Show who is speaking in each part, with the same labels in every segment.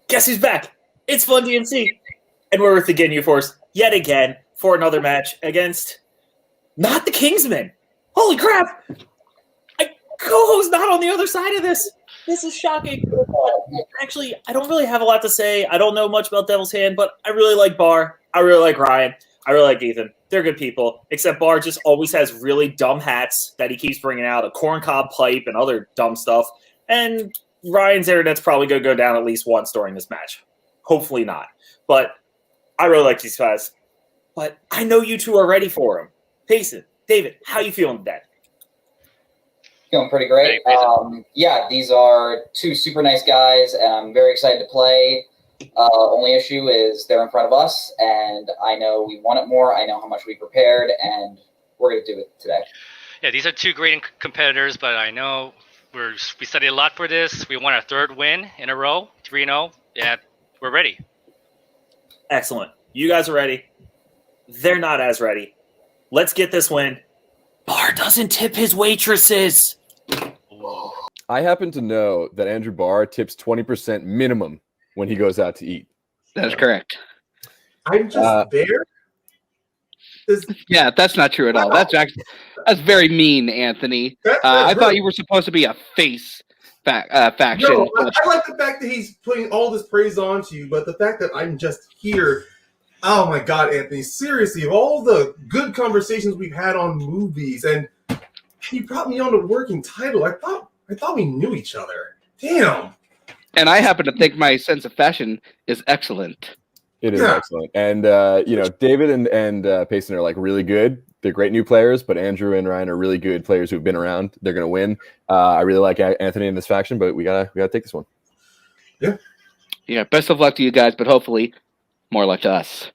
Speaker 1: Guess who's back? It's Fun DMC. And we're with the Ginyu Force yet again for another match against not the Kingsmen. Holy crap! Koho's not on the other side of this. This is shocking. Actually, I don't really have a lot to say. I don't know much about Devil's Hand, but I really like Bar. I really like Ryan. I really like Ethan. They're good people, except Bar just always has really dumb hats that he keeps bringing out, a corncob pipe and other dumb stuff. And Ryan's internet's probably going to go down at least once during this match. Hopefully not. But I really like these guys. But I know you two are ready for them. Payson, David, how you feeling today?
Speaker 2: Feeling pretty great. Yeah, these are two super nice guys, and I'm very excited to play. Only issue is they're in front of us, and I know we want it more. I know how much we prepared, and we're going to do it today.
Speaker 3: Yeah, these are two great competitors, but I know we studied a lot for this. We want our third win in a row, 3-0. Yeah, we're ready.
Speaker 1: Excellent. You guys are ready. They're not as ready. Let's get this win. Bar doesn't tip his waitresses.
Speaker 4: I happen to know that Andrew Barr tips 20% minimum when he goes out to eat.
Speaker 5: That's correct.
Speaker 6: I'm just there.
Speaker 5: Yeah, that's not true at all. That's very mean, Anthony. I thought you were supposed to be a face faction.
Speaker 6: No, I like the fact that he's putting all this praise onto you, but the fact that I'm just here. Oh my God, Anthony! Seriously, of all the good conversations we've had on movies, and he brought me on to working title. I thought we knew each other. Damn.
Speaker 5: And I happen to think my sense of fashion is excellent.
Speaker 4: It is excellent, and David and Payson are like really good. They're great new players, but Andrew and Ryan are really good players who've been around. They're going to win. I really like Anthony in this faction, but we gotta take this one.
Speaker 5: Yeah. Best of luck to you guys, but hopefully more luck to us.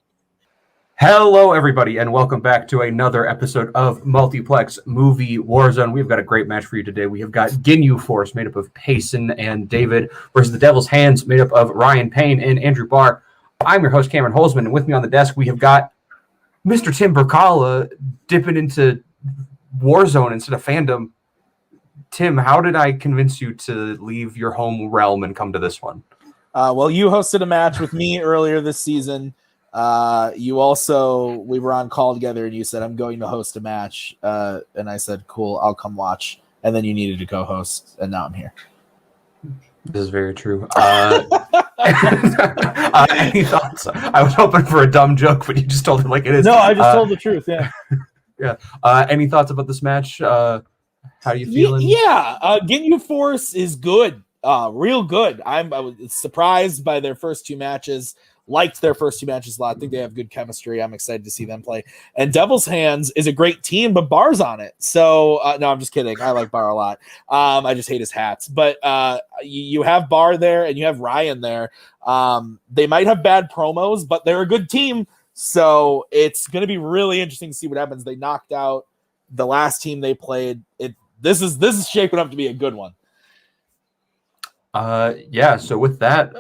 Speaker 7: Hello, everybody, and welcome back to another episode of Multiplex Movie Warzone. We've got a great match for you today. We have got Ginyu Force, made up of Payson and David, versus the Devil's Hands, made up of Ryan Payne and Andrew Barr. I'm your host, Cameron Holzman, and with me on the desk, we have got Mr. Tim Brzakala dipping into Warzone instead of Fandom. Tim, how did I convince you to leave your home realm and come to this one?
Speaker 8: Well, you hosted a match with me earlier this season. We were on call together, and you said, I'm going to host a match. And I said, cool, I'll come watch. And then you needed to co-host, and now I'm here.
Speaker 7: This is very true. Any thoughts? I was hoping for a dumb joke, but you just told it like it is.
Speaker 8: No, I just told the truth, yeah.
Speaker 7: Yeah. Any thoughts about this match? How are you feeling?
Speaker 8: Ginyu Force is good. Real good. I was surprised by their first two matches. Liked their first two matches a lot. I think they have good chemistry. I'm excited to see them play. And Devil's Hands is a great team, but Bar's on it. So, no, I'm just kidding. I like Bar a lot. I just hate his hats. But you have Bar there and you have Ryan there. They might have bad promos, but they're a good team. So it's going to be really interesting to see what happens. They knocked out the last team they played. This is shaping up to be a good one.
Speaker 7: So with that,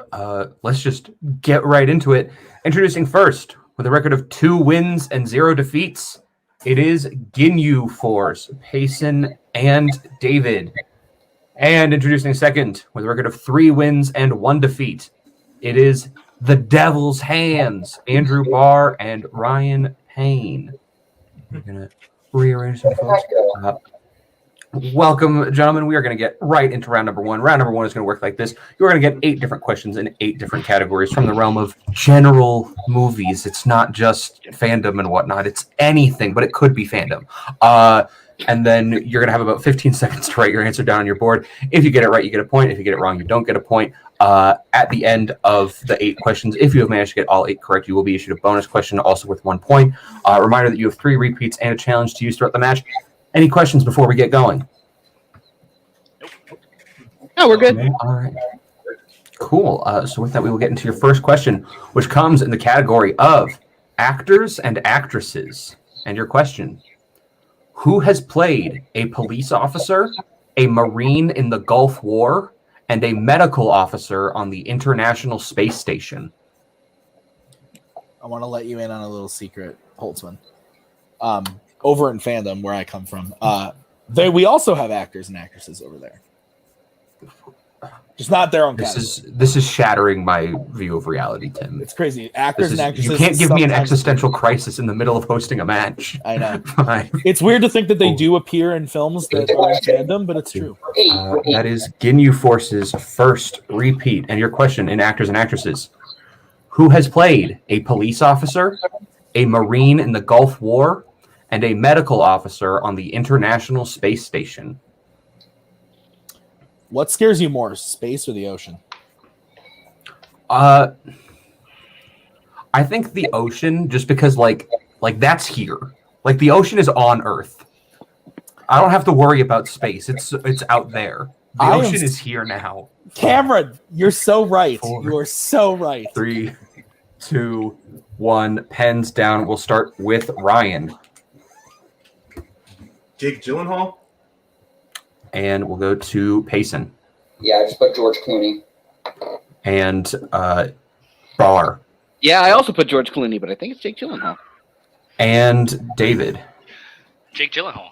Speaker 7: let's just get right into it. Introducing first, with a record of 2 wins and 0 defeats, it is Ginyu Force, Payson and David. And introducing second, with a record of 3 wins and 1 defeat, it is the Devil's Hands, Andrew Barr and Ryan Payne. We're going to rearrange some folks. Welcome, gentlemen. We are going to get right into round number 1. Round number 1 is going to work like this. You're going to get 8 different questions in 8 different categories from the realm of general movies. It's not just fandom and whatnot. It's anything, but it could be fandom. And then you're going to have about 15 seconds to write your answer down on your board. If you get it right, you get a point. If you get it wrong, you don't get a point. At the end of the 8 questions, if you have managed to get all 8 correct, you will be issued a bonus question, also with 1 point. Reminder that you have 3 repeats and a challenge to use throughout the match. Any questions before we get going?
Speaker 5: No, we're good.
Speaker 7: Okay, all right. Cool. So with that, we will get into your first question, which comes in the category of actors and actresses. And your question: who has played a police officer, a Marine in the Gulf War, and a medical officer on the International Space Station?
Speaker 8: I want to let you in on a little secret, Holtzman. Over in Fandom, where I come from, we also have actors and actresses over there. Just not their own
Speaker 7: This
Speaker 8: category.
Speaker 7: this is shattering my view of reality, Tim.
Speaker 8: It's crazy. Actors and actresses.
Speaker 7: You can't give me an
Speaker 8: sometimes-
Speaker 7: existential crisis in the middle of hosting a match.
Speaker 8: I know.
Speaker 7: Fine.
Speaker 8: It's weird to think that they do appear in films that are in Fandom, but it's true.
Speaker 7: That is Ginyu Force's first repeat. And your question in actors and actresses: who has played a police officer, a Marine in the Gulf War, and a medical officer on the International Space Station?
Speaker 8: What scares you more, space or the ocean?
Speaker 7: I think the ocean, just because like that's here. Like the ocean is on Earth. I don't have to worry about space. It's out there. The ocean is here now.
Speaker 8: Cameron, you're so right.
Speaker 7: 4,
Speaker 8: You are so right.
Speaker 7: 3, 2, 1. Pens down. We'll start with Ryan.
Speaker 6: Jake Gyllenhaal.
Speaker 7: And we'll go to Payson.
Speaker 2: Yeah, I just put George Clooney.
Speaker 7: And Bar.
Speaker 5: Yeah, I also put George Clooney, but I think it's Jake Gyllenhaal.
Speaker 7: And David.
Speaker 3: Jake Gyllenhaal.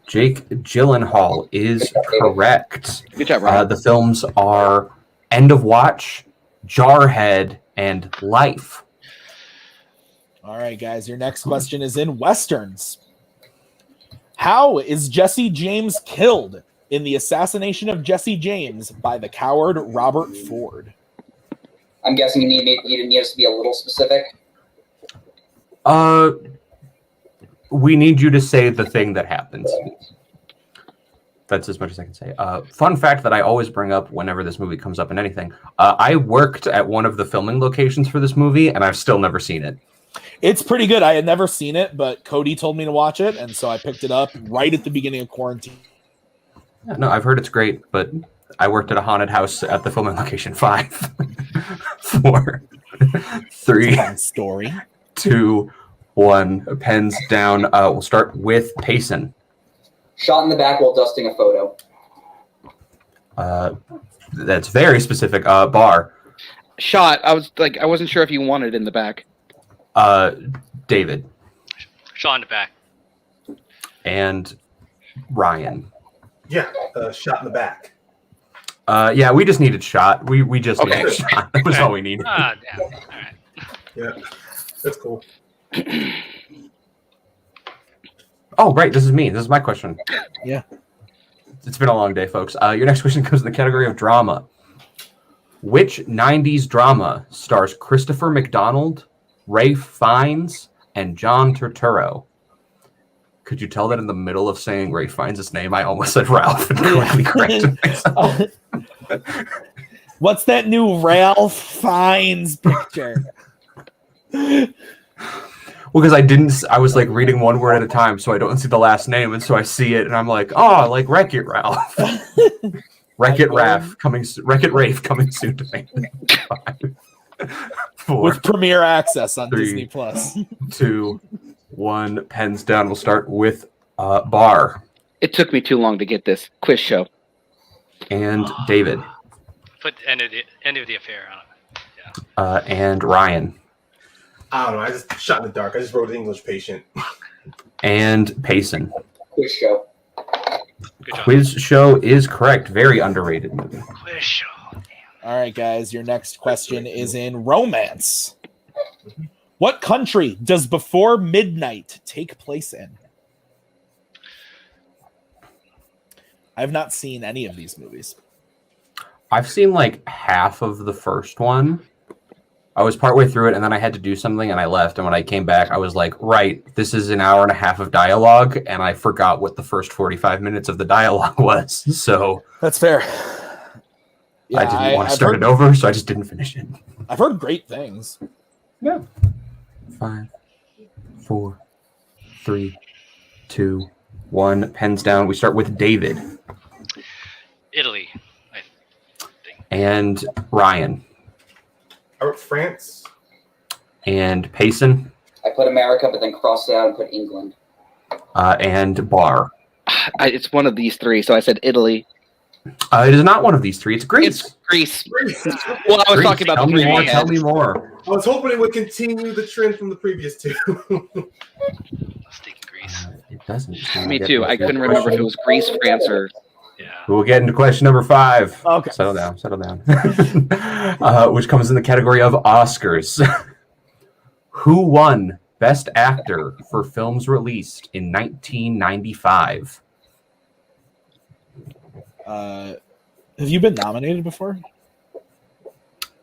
Speaker 7: Jake Gyllenhaal is correct.
Speaker 5: Good job, Ryan.
Speaker 7: The films are End of Watch, Jarhead, and Life.
Speaker 8: All right, guys. Your next question is in Westerns. How is Jesse James killed in the assassination of Jesse James by the coward Robert Ford?
Speaker 2: I'm guessing you need us to be a little specific.
Speaker 7: We need you to say the thing that happens. That's as much as I can say. Fun fact that I always bring up whenever this movie comes up in anything. I worked at one of the filming locations for this movie, and I've still never seen it.
Speaker 8: It's pretty good. I had never seen it, but Cody told me to watch it, and so I picked it up right at the beginning of quarantine.
Speaker 7: No, I've heard it's great, but I worked at a haunted house at the filming location. 5, 4, 3,
Speaker 8: Fun story.
Speaker 7: 2, 1. Pens down. We'll start with Payson.
Speaker 2: Shot in the back while dusting a photo.
Speaker 7: That's very specific. Bar.
Speaker 5: Shot. I wasn't sure if you wanted it in the back.
Speaker 7: David.
Speaker 3: Shot in the back.
Speaker 7: And Ryan.
Speaker 6: Yeah, shot in the back.
Speaker 7: Yeah, we just needed shot. We just
Speaker 5: Okay.
Speaker 7: needed shot. That was all we needed.
Speaker 3: Ah, damn. All right.
Speaker 6: Yeah, that's cool.
Speaker 7: Oh, right. This is me. This is my question.
Speaker 8: Yeah.
Speaker 7: It's been a long day, folks. Your next question comes in the category of drama. Which 90s drama stars Christopher McDonald, Ralph Fiennes, and John Turturro? Could you tell that in the middle of saying Ralph Fiennes' name, I almost said Ralph and quickly corrected myself?
Speaker 8: What's that new Ralph Fiennes picture?
Speaker 7: Well, because I was like reading one word at a time, so I don't see the last name, and so I see it, and I'm like, oh, like Wreck-It Ralph. Wreck-It Rafe coming soon to me. 5, 4,
Speaker 8: With premiere access on
Speaker 7: 3,
Speaker 8: Disney Plus.
Speaker 7: 2, 1. Pens down. We'll start with Bar
Speaker 5: It took me too long to get this quiz show.
Speaker 7: and David
Speaker 3: Put end of the affair on it.
Speaker 7: and Ryan
Speaker 6: I don't know. I just shot in the dark. I just wrote English patient.
Speaker 7: and Payson.
Speaker 2: Quiz show.
Speaker 3: Good job.
Speaker 7: Quiz Show is correct. Very underrated movie.
Speaker 3: Quiz show. Damn.
Speaker 8: All right, guys. Your next question is in romance. What country does Before Midnight take place in? I have not seen any of these movies.
Speaker 7: I've seen like half of the first one. I was partway through it, and then I had to do something, and I left. And when I came back, I was like, right, this is an hour and a half of dialogue, and I forgot what the first 45 minutes of the dialogue was. So
Speaker 8: That's fair. Yeah,
Speaker 7: I didn't want to
Speaker 8: I've
Speaker 7: start
Speaker 8: heard-
Speaker 7: it over, so I just didn't finish it.
Speaker 8: I've heard great things.
Speaker 7: Yeah. 5, 4, 3, 2, 1. Pens down. We start with David
Speaker 3: Italy.
Speaker 7: and Ryan
Speaker 6: I wrote France.
Speaker 7: and Payson
Speaker 2: I put America, but then crossed it out and put England.
Speaker 7: and Bar.
Speaker 5: It's one of these three, so I said Italy.
Speaker 7: It is not one of these three. It's Greece.
Speaker 5: It's Greece.
Speaker 6: Greece.
Speaker 5: Well, I was
Speaker 7: Greece.
Speaker 5: talking about
Speaker 7: Tell
Speaker 5: the
Speaker 7: me
Speaker 5: three
Speaker 7: more.
Speaker 5: we
Speaker 7: Tell
Speaker 5: had.
Speaker 7: me more.
Speaker 6: I was hoping it would continue the trend from the previous two.
Speaker 3: Let's take Greece.
Speaker 7: It doesn't.
Speaker 5: Me too. I couldn't remember if it was Greece, France, or
Speaker 3: Yeah.
Speaker 7: We'll get into question number 5.
Speaker 8: Okay.
Speaker 7: Settle down. Which comes in the category of Oscars. Who won Best Actor for films released in 1995?
Speaker 8: Have you been nominated before?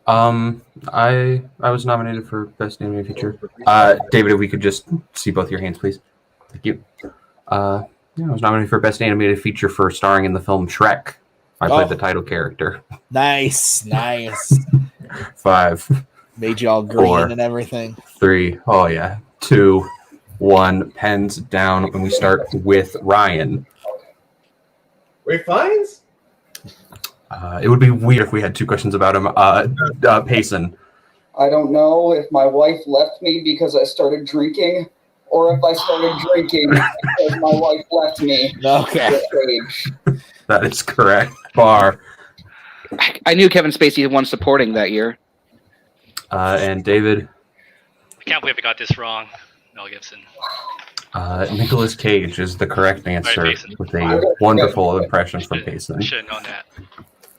Speaker 7: I was nominated for Best Animated Feature. David, if we could just see both your hands, please. Thank you. I was nominated for Best Animated Feature for starring in the film Shrek. I played the title character.
Speaker 8: Nice.
Speaker 7: 5.
Speaker 8: Made you all green
Speaker 7: 4,
Speaker 8: and everything.
Speaker 7: 3. Oh yeah. 2, 1. Pens down, and we start with Ryan.
Speaker 6: Ray Fiennes?
Speaker 7: It would be weird if we had 2 questions about him. Payson.
Speaker 2: I don't know if my wife left me because I started drinking, or if I started drinking because my wife left me.
Speaker 8: Okay.
Speaker 7: That is correct. Bar.
Speaker 5: I knew Kevin Spacey won supporting that year.
Speaker 7: And David.
Speaker 3: I can't believe I got this wrong. Mel Gibson.
Speaker 7: Nicolas Cage is the correct answer
Speaker 3: Payson.
Speaker 7: with a wonderful impression from Payson.
Speaker 3: I should have known that.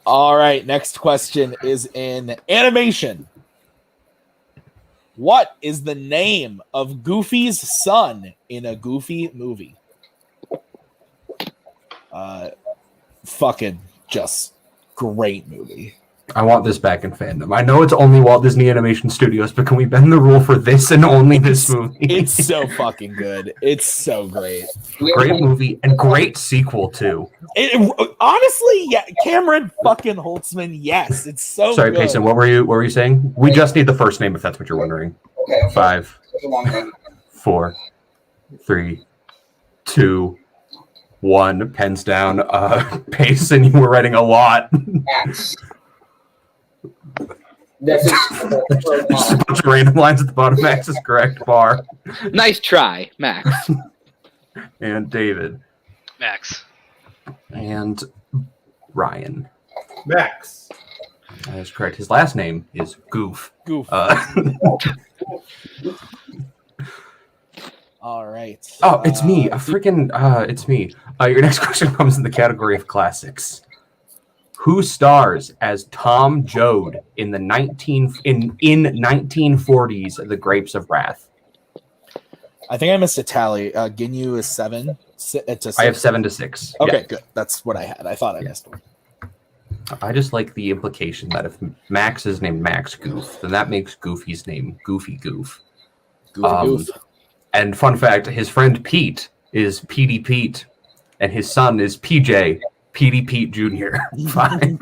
Speaker 8: All right, next question is in animation. What is the name of Goofy's son in a Goofy movie? Fucking just great movie.
Speaker 7: I want this back in Fandom. I know it's only Walt Disney Animation Studios, but can we bend the rule for this and only this movie?
Speaker 8: It's so fucking good. It's so great.
Speaker 7: Great movie and great sequel too.
Speaker 8: Honestly, yeah, Cameron fucking Holtzman. Yes, it's so.
Speaker 7: Sorry,
Speaker 8: good.
Speaker 7: Payson. What were you saying? We just need the first name, if that's what you're wondering.
Speaker 2: Okay.
Speaker 7: 5,
Speaker 2: That's a long name.
Speaker 7: 4, 3, 2, 1. Pens down. Payson, you were writing a lot.
Speaker 2: Max. That's
Speaker 7: Just a bunch of random lines at the bottom. Max is correct. Bar.
Speaker 5: Nice try, Max.
Speaker 7: And David.
Speaker 3: Max.
Speaker 7: And Ryan.
Speaker 6: Max.
Speaker 7: That is correct. His last name is Goof.
Speaker 8: Goof. All right.
Speaker 7: Oh, it's me. It's me. Your next question comes in the category of classics. Who stars as Tom Joad in the 1940s The Grapes of Wrath?
Speaker 8: I think I missed a tally. Ginyu is 7.
Speaker 7: I have 7 to 6.
Speaker 8: Okay,
Speaker 7: Yeah.
Speaker 8: good. That's what I had. I thought I missed one.
Speaker 7: I just like the implication that if Max is named Max Goof, then that makes Goofy's name Goofy Goof.
Speaker 8: Goof.
Speaker 7: And fun fact, his friend Pete is Petey Pete, and his son is PJ, Petey Pete Jr. 5,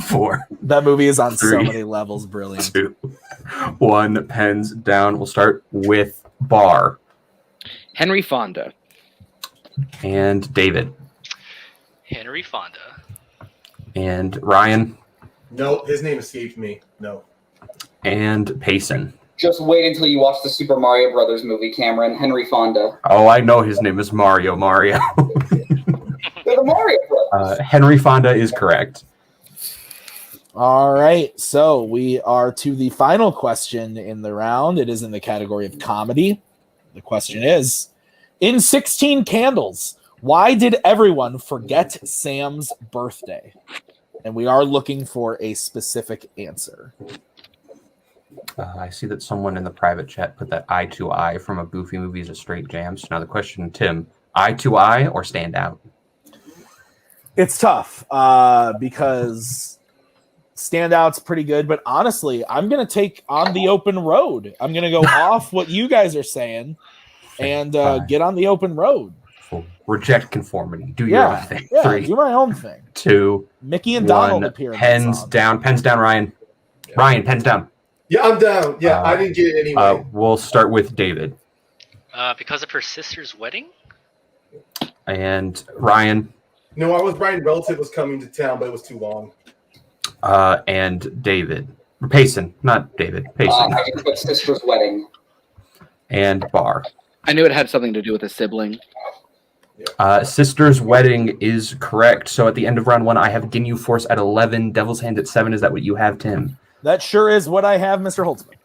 Speaker 7: 4.
Speaker 8: That movie is on
Speaker 7: 3,
Speaker 8: so many levels brilliant.
Speaker 7: 2, 1. Pens down. We'll start with Bar.
Speaker 5: Henry Fonda.
Speaker 7: And David.
Speaker 3: Henry Fonda.
Speaker 7: And Ryan.
Speaker 6: No, his name escaped me. No.
Speaker 7: And Payson.
Speaker 2: Just wait until you watch the Super Mario Brothers movie, Cameron. Henry Fonda.
Speaker 7: Oh, I know his name is Mario.
Speaker 2: They're the Mario Brothers.
Speaker 7: Henry Fonda is correct.
Speaker 8: All right, so we are to the final question in the round. It is in the category of comedy. The question is, in 16 Candles, why did everyone forget Sam's birthday? And we are looking for a specific answer.
Speaker 7: I see that someone in the private chat put that eye to eye from a Goofy movie is a straight jam. So now the question, Tim, eye to eye or stand out?
Speaker 8: It's tough because standout's pretty good, but honestly, I'm going to take On the Open Road. I'm going to go off what you guys are saying and get on the open road.
Speaker 7: Reject conformity. Do your own thing.
Speaker 8: Yeah,
Speaker 7: 3,
Speaker 8: do my own thing.
Speaker 7: 2,
Speaker 8: Mickey and
Speaker 7: 1.
Speaker 8: Donald appear in that
Speaker 7: Pens
Speaker 8: song.
Speaker 7: down. Pens down, Ryan. Yeah. Ryan, pens down.
Speaker 6: Yeah, I'm down. Yeah, I didn't get it anyway.
Speaker 7: We'll start with David.
Speaker 3: Because of her sister's wedding?
Speaker 7: And Ryan.
Speaker 6: No, I was Brian relative was coming to town, but it was too long.
Speaker 7: And David. Payson, not David. Payson.
Speaker 2: I just put sister's wedding.
Speaker 7: And Bar.
Speaker 5: I knew it had something to do with a sibling.
Speaker 7: Sister's Wedding is correct. So at the end of round 1, I have Ginyu Force at 11, Devil's Hand at 7. Is that what you have, Tim?
Speaker 8: That sure is what I have, Mr. Holtzman.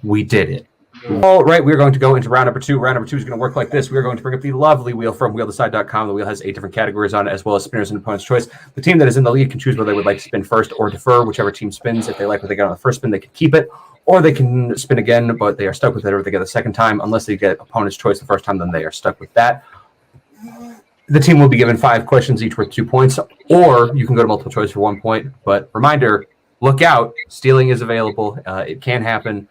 Speaker 7: We did it. All right, we're going to go into round number 2. Round number 2 is going to work like this. We're going to bring up the lovely wheel from wheeltheside.com. The wheel has 8 different categories on it, as well as spinners and opponent's choice. The team that is in the lead can choose whether they would like to spin first or defer. Whichever team spins, if they like what they got on the first spin, they can keep it, or they can spin again, but they are stuck with it, or they get the second time. Unless they get opponent's choice the first time, then they are stuck with that. The team will be given 5 questions, each worth 2 points, or you can go to multiple choice for 1 point. But reminder, look out. Stealing is available. It can happen.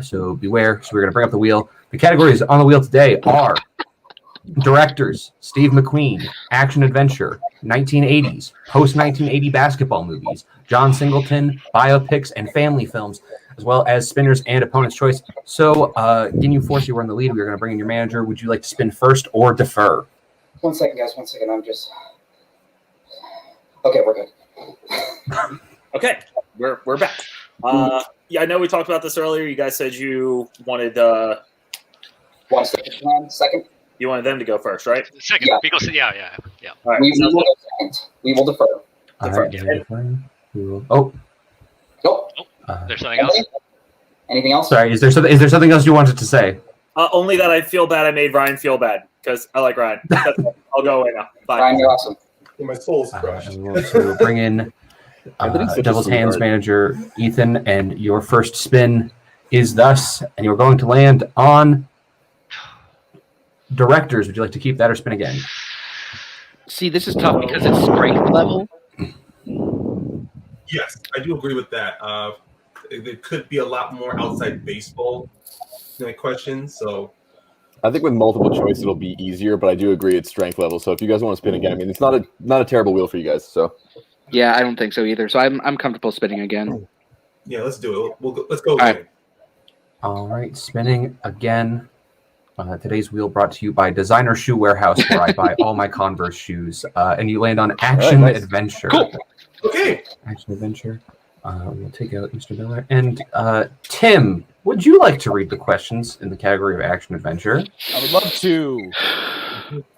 Speaker 7: So beware. So we're going to bring up the wheel. The categories on the wheel today are directors, Steve McQueen, action adventure, 1980s, post-1980 basketball movies, John Singleton, biopics, and family films, as well as spinners and opponent's choice. So, Ginyu Force, you were in the lead. We're going to bring in your manager. Would you like to spin first or defer?
Speaker 2: 1 second, guys. 1 second. I'm just... Okay, we're good.
Speaker 1: Okay, we're back. Yeah, I know we talked about this earlier. You guys said you wanted
Speaker 2: 1 second.
Speaker 1: You wanted them to go first, right?
Speaker 3: Second,
Speaker 2: Yeah.
Speaker 3: because yeah.
Speaker 1: All right.
Speaker 2: We will go second. We will defer.
Speaker 7: All right, oh,
Speaker 2: Nope.
Speaker 3: There's something else.
Speaker 2: Anything else?
Speaker 7: sorry. Is there something else you wanted to say?
Speaker 1: Only that I feel bad I made Ryan feel bad, because I like Ryan. That's it. I'll go away now. Bye.
Speaker 2: Ryan, you're awesome.
Speaker 6: My soul's crushed.
Speaker 7: We'll bring in Devil's Hands manager Ethan, and your first spin is thus, and you're going to land on directors. Would you like to keep that or spin again?
Speaker 5: See, this is tough because it's strength level.
Speaker 6: Yes, I do agree with that. There could be a lot more outside baseball questions. So
Speaker 4: I think with multiple choice it'll be easier, but I do agree it's strength level. So if you guys want to spin again, I mean it's not a terrible wheel for you guys. So
Speaker 5: Yeah, I don't think so either. So I'm comfortable spinning again.
Speaker 6: yeah, let's do it. Let's go.
Speaker 5: right.
Speaker 7: All right, spinning again. Today's wheel brought to you by Designer Shoe Warehouse, where I buy all my Converse shoes. And you land on action
Speaker 4: nice.
Speaker 7: adventure.
Speaker 5: Cool.
Speaker 6: Okay.
Speaker 7: Action adventure. We'll take out Mr. Miller. And Tim, would you like to read the questions in the category of action adventure?
Speaker 8: I would love to.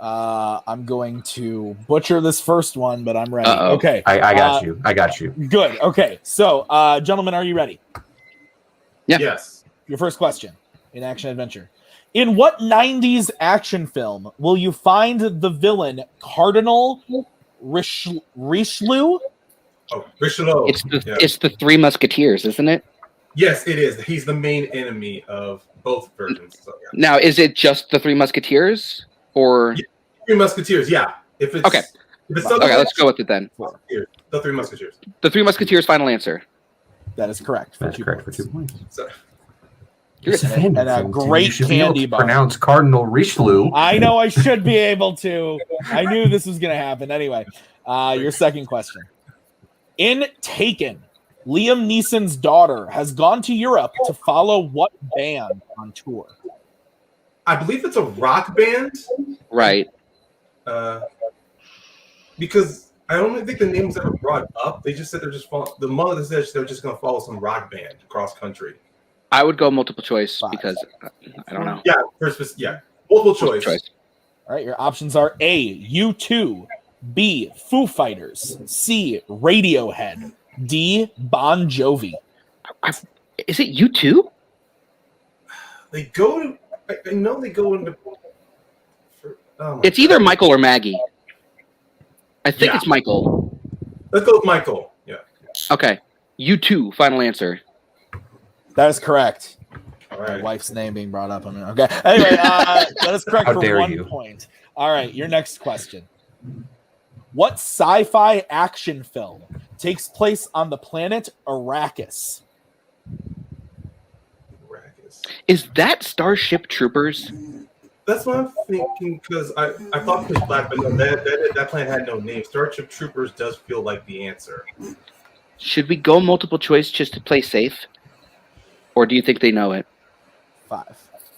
Speaker 8: I'm going to butcher this first one, but I'm ready.
Speaker 5: Uh-oh.
Speaker 8: Okay.
Speaker 7: I got you. I got you.
Speaker 8: Good. Okay. So, gentlemen, are you ready?
Speaker 5: Yeah.
Speaker 6: Yes.
Speaker 8: Your first question in action adventure. In what 90s action film will you find the villain Cardinal Richelieu?
Speaker 6: Oh, Richelieu.
Speaker 5: It's the Three Musketeers, isn't it?
Speaker 6: Yes, it is. He's the main enemy of both versions. So, yeah.
Speaker 5: Now, is it just the Three Musketeers, or
Speaker 6: Yeah. Three Musketeers. Yeah. If it's
Speaker 5: Okay.
Speaker 6: If it's
Speaker 5: okay? Let's go with it then.
Speaker 6: The Three Musketeers.
Speaker 5: The Three Musketeers. Final answer.
Speaker 8: That is correct.
Speaker 7: That's correct for 2 points.
Speaker 6: So,
Speaker 7: It's a Fandom
Speaker 8: and a
Speaker 7: film, Tim.
Speaker 8: great
Speaker 7: You should be able
Speaker 8: candy
Speaker 7: to
Speaker 8: bar.
Speaker 7: pronounce Cardinal Richelieu.
Speaker 8: I know I should be able to. I knew this was going to happen. Anyway, your second question. In Taken, Liam Neeson's daughter has gone to Europe to follow what band on tour?
Speaker 6: I believe it's a rock band.
Speaker 5: Right.
Speaker 6: Because I don't think the name was ever brought up. They just said they're just the mother said they're just going to follow some rock band across country.
Speaker 5: I would go multiple choice
Speaker 8: 5.
Speaker 5: because I don't know.
Speaker 6: Yeah, multiple choice.
Speaker 8: All right, your options are A, U2, B, Foo Fighters, C, Radiohead, D, Bon Jovi.
Speaker 5: Is it you too?
Speaker 6: They go to. I know they go into.
Speaker 5: It's either Michael or Maggie. I think
Speaker 6: Yeah.
Speaker 5: it's Michael.
Speaker 6: Let's go with Michael. Yeah.
Speaker 5: Okay. You too. Final answer.
Speaker 8: That is correct.
Speaker 6: All
Speaker 8: My
Speaker 6: right.
Speaker 8: wife's name being brought up. Okay. Anyway, that is correct
Speaker 7: How
Speaker 8: for
Speaker 7: dare
Speaker 8: 1
Speaker 7: you.
Speaker 8: point. All right, your next question. What sci-fi action film takes place on the planet Arrakis?
Speaker 6: Arrakis.
Speaker 5: Is that Starship Troopers?
Speaker 6: That's what I'm thinking because I thought it was Black, but no, that plan had no name. Starship Troopers does feel like the answer.
Speaker 5: Should we go multiple choice just to play safe? Or do you think they know it?
Speaker 8: 5,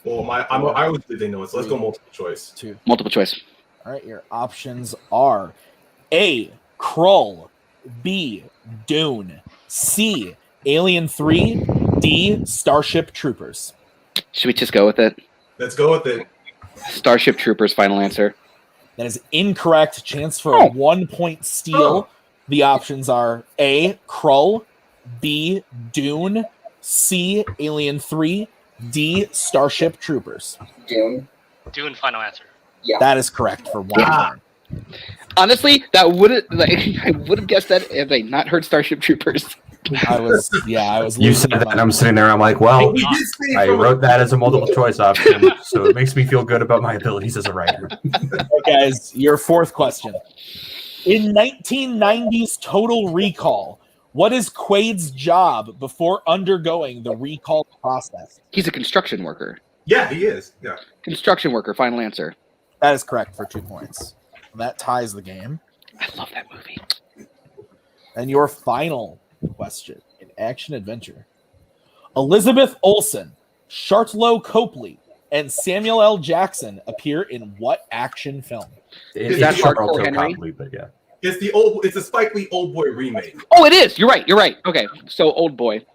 Speaker 6: Well, I always believe they know it, so let's go multiple choice.
Speaker 8: 2.
Speaker 5: Multiple choice.
Speaker 8: All right, your options are A, Krull, B, Dune, C, Alien 3, D, Starship Troopers.
Speaker 5: Should we just go with it?
Speaker 6: Let's go with it.
Speaker 5: Starship Troopers. Final answer.
Speaker 8: That is incorrect. Chance for
Speaker 5: Oh.
Speaker 8: a 1 point steal.
Speaker 6: Oh.
Speaker 8: The options are A, Krull, B, Dune, C, Alien 3, D. Starship Troopers.
Speaker 2: Dune.
Speaker 3: Dune, final answer.
Speaker 2: Yeah.
Speaker 8: That is correct for one point.
Speaker 5: Honestly, that would I would have guessed that if I not heard Starship Troopers.
Speaker 8: I was
Speaker 7: You said that, and I'm sitting there. I'm like, well,
Speaker 6: We did say
Speaker 7: I
Speaker 6: from
Speaker 7: wrote that as a multiple choice option, so it makes me feel good about my abilities as a writer.
Speaker 8: guys, your fourth question. In 1990's Total Recall, what is Quaid's job before undergoing the recall process?
Speaker 5: He's a construction worker.
Speaker 6: Yeah, he is. Yeah.
Speaker 5: Construction worker, final answer.
Speaker 8: That is correct for 2 points. That ties the game.
Speaker 5: I love that movie.
Speaker 8: And your final question in action adventure. Elizabeth Olsen, Charlotte Copley, and Samuel L. Jackson appear in what action film?
Speaker 7: It's
Speaker 6: that
Speaker 7: Charles
Speaker 5: Hardcore Henry?
Speaker 7: Copley, but yeah.
Speaker 6: It's a Spike Lee Old Boy remake.
Speaker 5: Oh, it is. You're right. Okay, so Old Boy.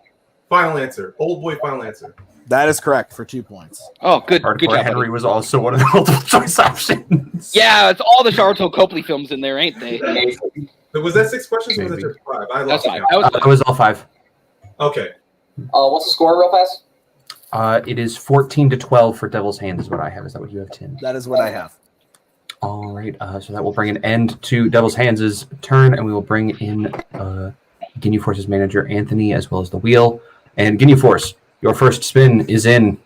Speaker 6: Final answer. Old Boy. Final answer.
Speaker 8: That is correct for 2 points.
Speaker 5: Oh, good
Speaker 7: Hardcore
Speaker 5: job,
Speaker 7: Henry
Speaker 5: buddy.
Speaker 7: was also one of the multiple choice options.
Speaker 5: Yeah, it's all the Charlton Copley films in there, ain't they?
Speaker 2: Amazing.
Speaker 6: But was that 6 questions or was that
Speaker 7: Maybe.
Speaker 6: just 5? I
Speaker 5: That's
Speaker 6: lost
Speaker 5: fine.
Speaker 6: count.
Speaker 5: That was
Speaker 7: It was all 5.
Speaker 6: Okay.
Speaker 2: What's the score, real fast?
Speaker 7: It is 14-12 for Devil's Hand is what I have. Is that what you have, Tim?
Speaker 8: That is what I have.
Speaker 7: All right. So that will bring an end to Devil's Hands' turn, and we will bring in Ginyu Force's manager, Anthony, as well as the wheel. And Ginyu Force, your first spin is in.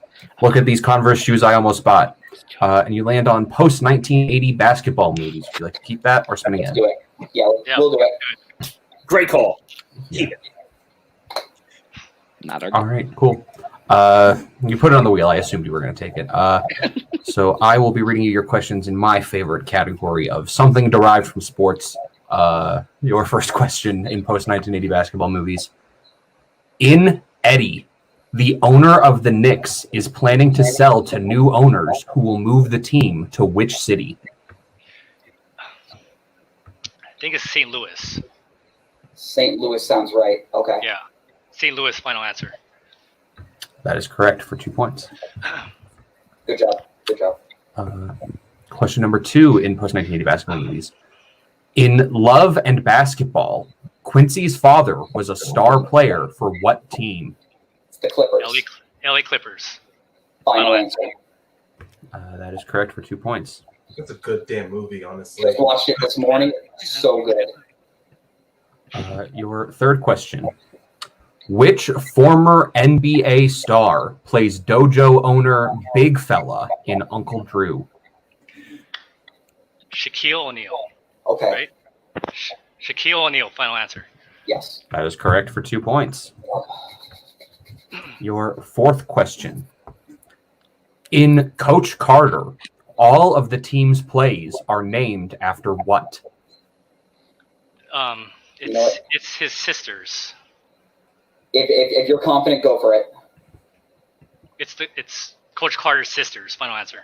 Speaker 7: Look at these Converse shoes I almost bought. And you land on post-1980 basketball movies. Would you like to keep that or spin
Speaker 2: Let's
Speaker 7: again?
Speaker 2: do it. Yeah, we'll do it.
Speaker 1: Great call.
Speaker 7: Yeah.
Speaker 5: not our
Speaker 7: All right, cool. You put it on the wheel. I assumed you were going to take it. So I will be reading you your questions in my favorite category of something derived from sports. Your first question in post-1980 basketball movies. In Eddie, the owner of the Knicks is planning to sell to new owners who will move the team to which city?
Speaker 3: I think it's St. Louis.
Speaker 2: St. Louis sounds right. Okay.
Speaker 3: Yeah. St. Louis, final answer.
Speaker 7: That is correct for 2 points.
Speaker 2: Good job. Good job.
Speaker 7: Question number 2 in post-1980 basketball movies. In Love and Basketball, Quincy's father was a star player for what team?
Speaker 2: It's the Clippers.
Speaker 3: LA Clippers.
Speaker 2: Final answer.
Speaker 7: That is correct for 2 points.
Speaker 6: That's a good damn movie, honestly.
Speaker 2: Just watched it this morning. So good.
Speaker 7: Your third question. Which former NBA star plays dojo owner Big Fella in Uncle Drew?
Speaker 3: Shaquille O'Neal.
Speaker 2: Okay.
Speaker 3: Right? Shaquille O'Neal, final answer.
Speaker 2: Yes.
Speaker 7: That is correct for 2 points. Your fourth question. In Coach Carter, all of the team's plays are named after what?
Speaker 2: You know what?
Speaker 3: It's his sisters.
Speaker 2: If you're confident, go for it.
Speaker 3: It's Coach Carter's sisters, final answer.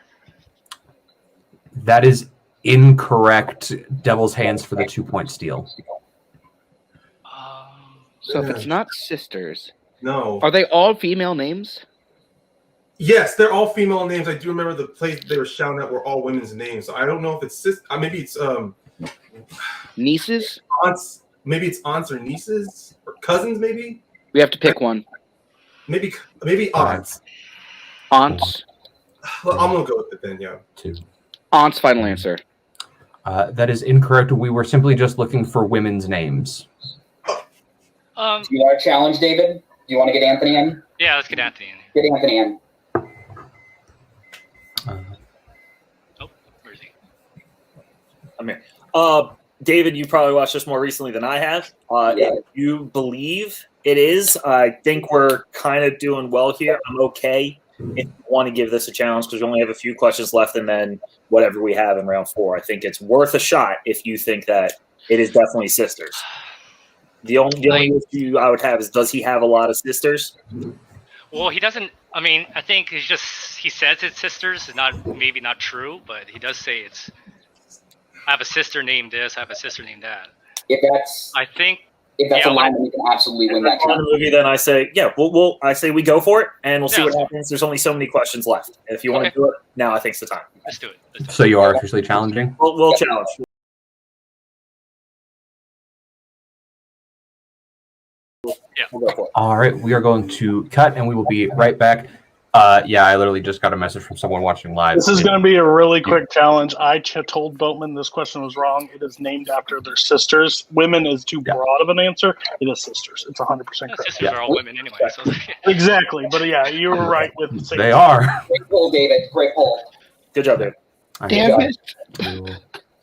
Speaker 7: That is incorrect. Devil's Hands for the 2-point steal.
Speaker 5: So if it's not sisters,
Speaker 6: No.
Speaker 5: are they all female names?
Speaker 6: Yes, they're all female names. I do remember the plays they were shouting at were all women's names. So I don't know if it's maybe it's
Speaker 5: Nieces?
Speaker 6: aunts. Maybe it's aunts or nieces or cousins. Maybe
Speaker 5: We have to pick one.
Speaker 6: maybe aunts.
Speaker 5: Aunts.
Speaker 6: Well, I'm gonna go with it then. Yeah.
Speaker 7: 2.
Speaker 5: Aunts, final answer.
Speaker 7: That is incorrect. We were simply just looking for women's names.
Speaker 2: Do you want to challenge David? Do you want to get Anthony in?
Speaker 3: Yeah, let's get Anthony in.
Speaker 2: Get Anthony in.
Speaker 3: Oh, where is he?
Speaker 1: I'm here. David, you probably watched this more recently than I have.
Speaker 2: Yeah.
Speaker 1: If you believe it is, I think we're kind of doing well here. I'm okay if you want to give this a challenge because we only have a few questions left and then whatever we have in round 4. I think it's worth a shot if you think that it is definitely sisters. The only issue I would have is, does he have a lot of sisters?
Speaker 3: Well, he doesn't. I mean, I think he says it's sisters. It's maybe not true, but he does say it's. I have a sister named this. I have a sister named that.
Speaker 2: If that's
Speaker 3: I think.
Speaker 2: a line, we can absolutely win that
Speaker 1: On the
Speaker 2: challenge.
Speaker 1: movie, then I say, yeah, I say we go for it, and we'll see
Speaker 3: Yeah,
Speaker 1: what
Speaker 3: let's
Speaker 1: happens. There's only so many questions left. If you want
Speaker 3: Okay.
Speaker 1: to do it, now I think's the time.
Speaker 3: Let's do it.
Speaker 7: So you are officially challenging?
Speaker 1: We'll challenge.
Speaker 3: Yeah.
Speaker 1: We'll go for it.
Speaker 7: All right, we are going to cut and we will be right back. Yeah, I literally just got a message from someone watching live.
Speaker 9: This is going to be a really quick challenge. I told Boatman this question was wrong. It is named after their sisters. Women is too broad of an answer. It is sisters. It's 100% correct.
Speaker 3: Sisters are all women anyway. So.
Speaker 9: Exactly. But yeah, you were right with saying
Speaker 7: They are.
Speaker 2: Great pull, David. Great pull.
Speaker 1: Good job, Dave.
Speaker 5: Damn it.
Speaker 7: We will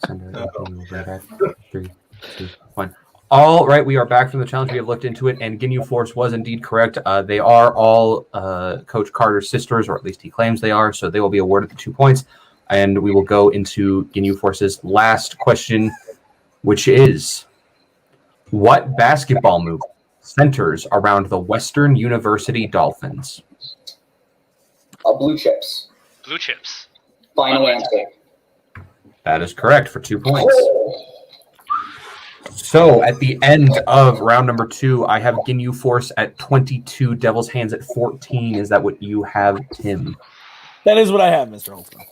Speaker 7: send it. We will go back. 3, 2, 1. All right, we are back from the challenge. We have looked into it, and Ginyu Force was indeed correct. They are all Coach Carter's sisters, or at least he claims they are, so they will be awarded the 2 points. And we will go into Ginyu Force's last question, which is, what basketball move centers around the Western University Dolphins?
Speaker 2: Blue chips.
Speaker 3: Blue chips.
Speaker 2: Final answer.
Speaker 7: That is correct for 2 points. So at the end of round number 2, I have Ginyu Force at 22, Devil's Hands at 14. Is that what you have, Tim?
Speaker 8: That is what I have, Mr. Holtzman.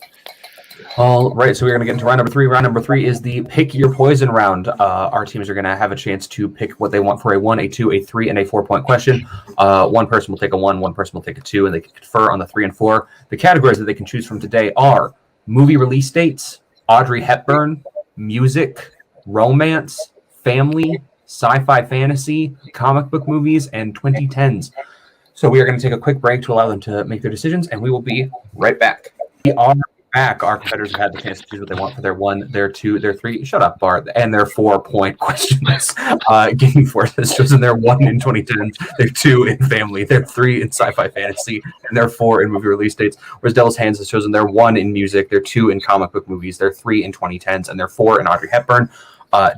Speaker 7: All right, so we're going to get into round number 3. Round number 3 is the Pick Your Poison round. Our teams are going to have a chance to pick what they want for a 1, a 2, a 3, and a 4-point question. One person will take a 1, one person will take a 2, and they can confer on the 3 and 4. The categories that they can choose from today are movie release dates, Audrey Hepburn, music, romance, family, sci-fi fantasy, comic book movies, and 2010s. So we are going to take a quick break to allow them to make their decisions, and we will be right back. We are back. Our competitors have had the chance to choose what they want for their 1, their 2, their 3, shut up, Bart, and their 4-point questions. Ginyu Force has chosen their 1 in 2010s, their 2 in family, their 3 in sci-fi fantasy, and their 4 in movie release dates, whereas Devil's Hands has chosen their 1 in music, their 2 in comic book movies, their 3 in 2010s, and their 4 in Audrey Hepburn.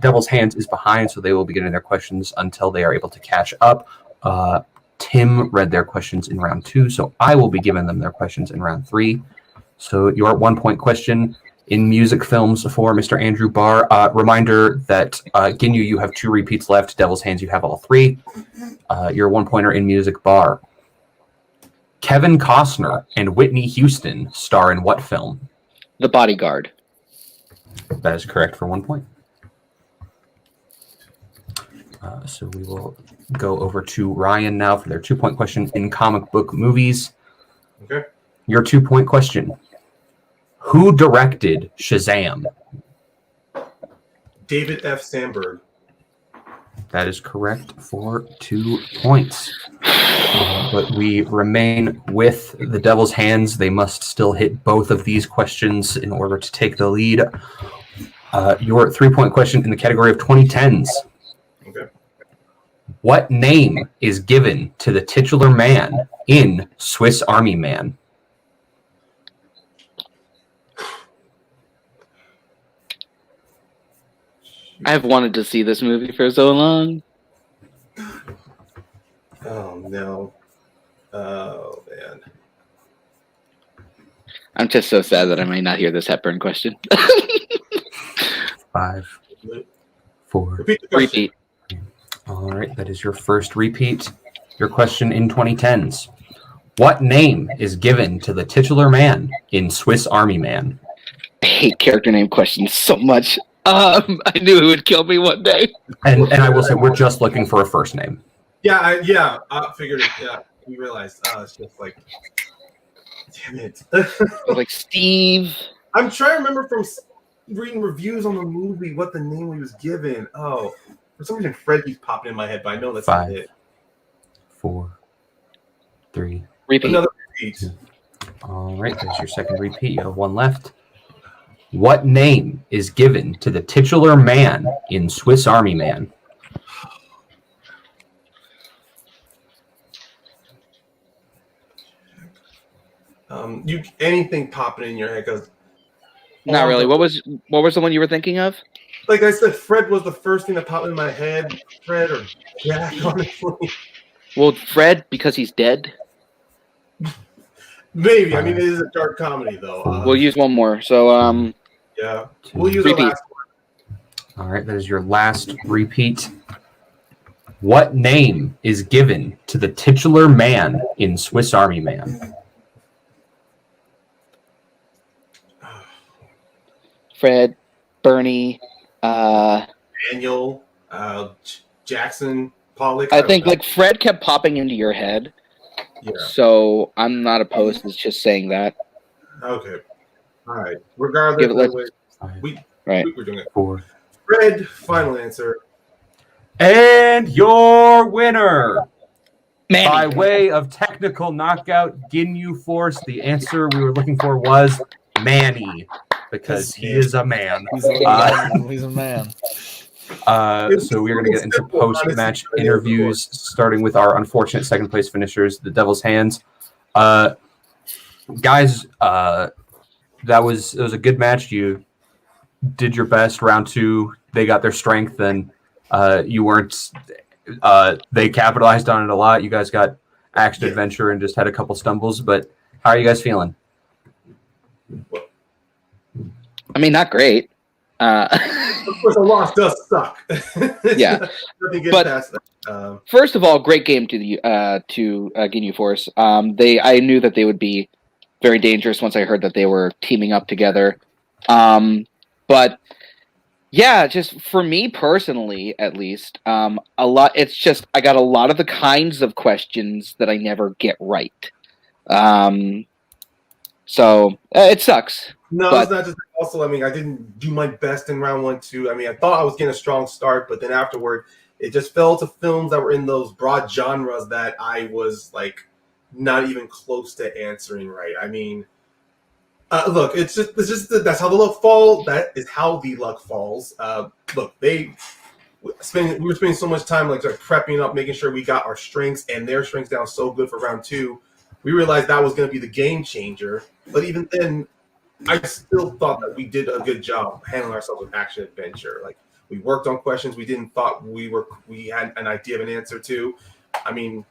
Speaker 7: Devil's Hands is behind, so they will be getting their questions until they are able to catch up. Tim read their questions in round 2, so I will be giving them their questions in round 3. So your 1-point question in music films for Mr. Andrew Barr. Reminder that Ginyu, you have 2 repeats left. Devil's Hands, you have all 3. Your 1-pointer in music, Barr. Kevin Costner and Whitney Houston star in what film?
Speaker 5: The Bodyguard.
Speaker 7: That is correct for 1 point. So we will go over to Ryan now for their 2-point question in comic book movies.
Speaker 6: Okay.
Speaker 7: Your 2-point question. Who directed Shazam?
Speaker 6: David F. Sandberg.
Speaker 7: That is correct for 2 points. But we remain with the Devil's Hands. They must still hit both of these questions in order to take the lead. Your 3-point question in the category of 2010s.
Speaker 6: Okay.
Speaker 7: What name is given to the titular man in Swiss Army Man?
Speaker 5: I've wanted to see this movie for so long.
Speaker 6: Oh, no. Oh, man.
Speaker 5: I'm just so sad that I might not hear this Hepburn question.
Speaker 7: 5, 4.
Speaker 6: Repeat the question.
Speaker 5: Repeat.
Speaker 7: All right, that is your first repeat. Your question in 2010s. What name is given to the titular man in Swiss Army Man?
Speaker 5: I hate character name questions so much. I knew it would kill me one day.
Speaker 7: And I will say, we're just looking for a first name.
Speaker 6: Yeah, I figured it. Yeah, we realized. It's just like, damn it.
Speaker 5: Like Steve.
Speaker 6: I'm trying to remember from reading reviews on the movie what the name he was given. Oh, for some reason Fred keeps popping in my head, but I know that's
Speaker 7: 5,
Speaker 6: not it.
Speaker 7: 4, 3.
Speaker 5: Repeat.
Speaker 6: Another repeat.
Speaker 7: All right, there's your second repeat. You have 1 left. What name is given to the titular man in Swiss Army Man?
Speaker 6: You anything popping in your head? Because
Speaker 5: Not really. What was the one you were thinking of?
Speaker 6: like I said, Fred was the first thing that popped in my head. Fred or Jack, honestly.
Speaker 5: Well, Fred, because he's dead.
Speaker 6: Maybe. I mean, it is a dark comedy, though.
Speaker 5: We'll use one more. So,
Speaker 6: Yeah, we'll use the
Speaker 5: Repeat.
Speaker 6: last one.
Speaker 7: All right, that is your last repeat. What name is given to the titular man in Swiss Army Man?
Speaker 5: Fred, Bernie,
Speaker 6: Daniel, Jackson, Pollock.
Speaker 5: I think like Fred kept popping into your head.
Speaker 6: Yeah.
Speaker 5: So I'm not opposed to just saying that.
Speaker 6: Okay. All right. Regardless
Speaker 5: Give it
Speaker 6: of
Speaker 5: like-
Speaker 6: which,
Speaker 5: Right.
Speaker 6: we're doing it.
Speaker 7: 4.
Speaker 6: Fred, final answer.
Speaker 7: And your winner,
Speaker 5: Manny.
Speaker 7: by way of technical knockout, Ginyu Force, the answer we were looking for was Manny, because he is a man.
Speaker 8: He's a man.
Speaker 7: So we're going to get into post-match interviews, starting with our unfortunate second-place finishers, the Devil's Hands. Guys, it was a good match. You did your best. Round 2, they got their strength, and you weren't. They capitalized on it a lot. You guys got action adventure and just had a couple stumbles. But how are you guys feeling?
Speaker 5: I mean, not great.
Speaker 6: Of course, a loss does suck.
Speaker 5: Yeah.
Speaker 6: Nothing gets
Speaker 5: But-
Speaker 6: past that.
Speaker 5: First of all, great game to the Ginyu Force. I knew that they would be very dangerous once I heard that they were teaming up together. But yeah, just for me personally, at least, a lot. It's just I got a lot of the kinds of questions that I never get right. So it sucks.
Speaker 6: No,
Speaker 5: But-
Speaker 6: it's not just. Also, I mean, I didn't do my best in round 1, 2. I mean, I thought I was getting a strong start, but then afterward, it just fell to films that were in those broad genres that I was like not even close to answering right. I mean, look, it's just that's how the luck falls. That is how the luck falls. Look, we were spending so much time like prepping up, making sure we got our strengths and their strengths down so good for round 2. We realized that was going to be the game changer. But even then, I still thought that we did a good job handling ourselves with action adventure. Like we worked on questions we didn't thought we had an idea of an answer to. I mean,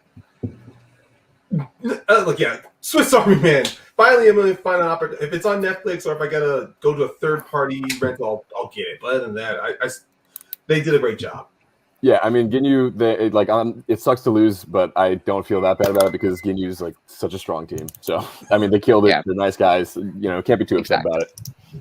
Speaker 6: look, yeah, Swiss Army Man. Finally, I'm going to find an opportunity. If it's on Netflix or if I gotta go to a third party rental, I'll get it. But other than that, they did a great job.
Speaker 4: Yeah, I mean, Ginyu, it sucks to lose, but I don't feel that bad about it because Ginyu's like such a strong team. So, I mean, they killed it.
Speaker 5: Yeah.
Speaker 4: They're nice guys. Can't be too upset about it.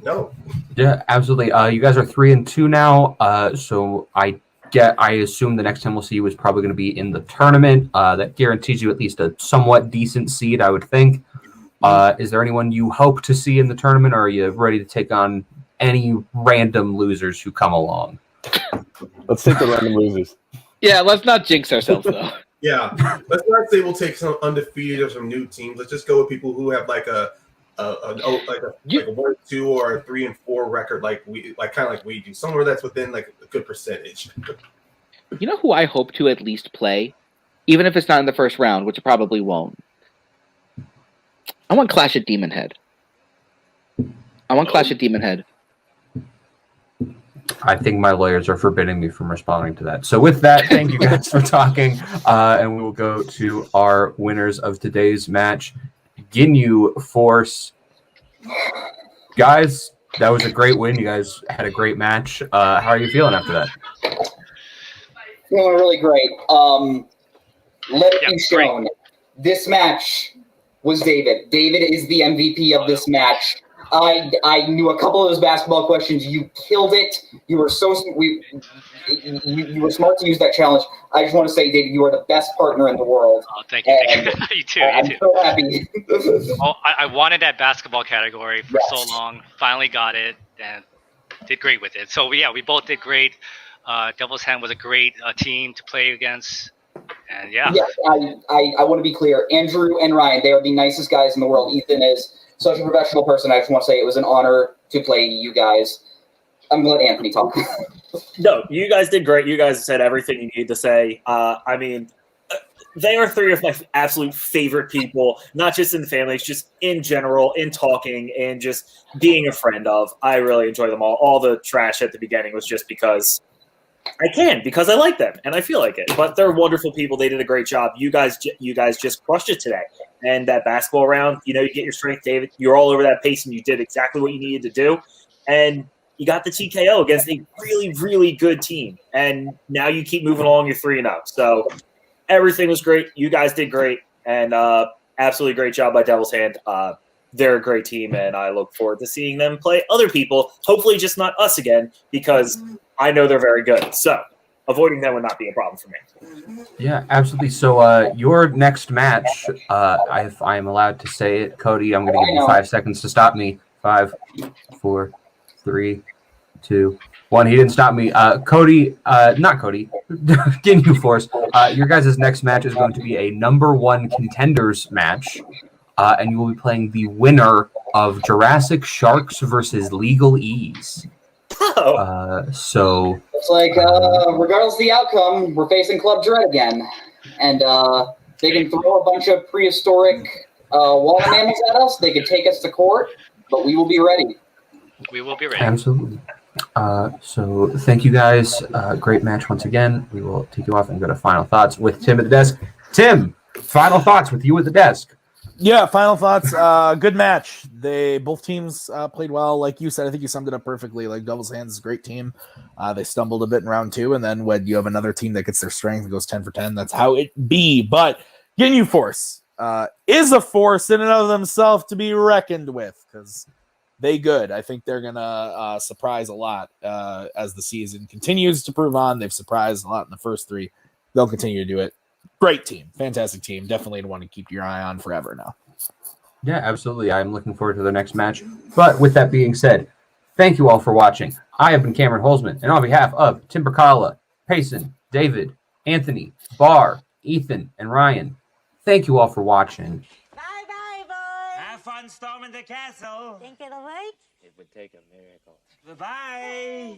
Speaker 6: No.
Speaker 7: Yeah, absolutely. You guys are 3-2 now. So I assume the next time we'll see you is probably going to be in the tournament. That guarantees you at least a somewhat decent seed, I would think. Is there anyone you hope to see in the tournament, or are you ready to take on any random losers who come along?
Speaker 4: Let's take the random losers.
Speaker 5: Yeah, let's not jinx ourselves though.
Speaker 6: Yeah, let's not say we'll take some undefeated or some new teams. Let's just go with people who have like a 1-2 or a 3-4 record, like we do. Somewhere that's within like a good percentage.
Speaker 5: You know who I hope to at least play, even if it's not in the first round, which it probably won't. I want Clash at Demon Head.
Speaker 7: I think my lawyers are forbidding me from responding to that. So with that, thank you guys for talking. And we will go to our winners of today's match. Ginyu Force. Guys, that was a great win. You guys had a great match. How are you feeling after that?
Speaker 2: Feeling really great. Let it be shown. This match was David. David is the MVP of this match. I knew a couple of those basketball questions. You killed it. You were you were smart to use that challenge. I just want to say, David, you are the best partner in the world.
Speaker 3: Oh, thank you. You too.
Speaker 2: I'm so happy.
Speaker 3: I wanted that basketball category for so long. Finally got it and did great with it. So yeah, we both did great. Devil's Hand was a great team to play against. And yeah.
Speaker 2: Yes, I want to be clear. Andrew and Ryan, they are the nicest guys in the world. Ethan is such a professional person. I just want to say it was an honor to play you guys. I'm going to let Anthony talk.
Speaker 1: No, you guys did great. You guys said everything you need to say. I mean, they are 3 of my absolute favorite people, not just in the family, it's just in general, in talking, and just being a friend of. I really enjoy them all. All the trash at the beginning was just because because I like them and I feel like it. But they're wonderful people. They did a great job. You guys just crushed it today. And that basketball round, you get your strength, David. You're all over that pace, and you did exactly what you needed to do. And you got the TKO against a really, really good team. And now you keep moving along. You're 3-0. So everything was great. You guys did great. And absolutely great job by Devil's Hand. They're a great team, and I look forward to seeing them play other people. Hopefully just not us again, because I know they're very good. So avoiding them would not be a problem for me.
Speaker 7: Yeah, absolutely. So your next match, if I am allowed to say it, Cody, I'm going to give you 5 seconds to stop me. 5, 4, 3, 2, 1. He didn't stop me. Cody, not Cody, Ginyu Force. Your guys' next match is going to be a number 1 contenders match, and you will be playing the winner of Jurassic Sharks versus Legal Ease. So
Speaker 2: it's like, regardless of the outcome, we're facing Club Dread again, and they can throw a bunch of prehistoric wall mammals at us. They can take us to court, but we will be ready.
Speaker 3: We will be ready.
Speaker 7: Absolutely. So thank you guys. Great match once again. We will take you off and go to final thoughts with Tim at the desk. Tim, final thoughts with you at the desk.
Speaker 8: Yeah, final thoughts. Good match. Both teams played well. Like you said, I think you summed it up perfectly. Like Devil's Hands is a great team. They stumbled a bit in round 2, and then when you have another team that gets their strength and goes 10 for 10, that's how it be. But Ginyu Force is a force in and of themselves to be reckoned with, because they good. I think they're gonna surprise a lot as the season continues to prove on. They've surprised a lot in the first 3. They'll continue to do it. Great team, fantastic team. Definitely one to keep your eye on forever now.
Speaker 7: Yeah, absolutely. I'm looking forward to the next match. But with that being said, thank you all for watching. I have been Cameron Holzman, and on behalf of Tim Brzakala, Payson, David, Anthony, Barr, Ethan, and Ryan, thank you all for watching.
Speaker 10: Bye-bye, boys.
Speaker 11: Have fun storming the castle.
Speaker 10: Think it'll work?
Speaker 11: It would take a miracle. Bye-bye.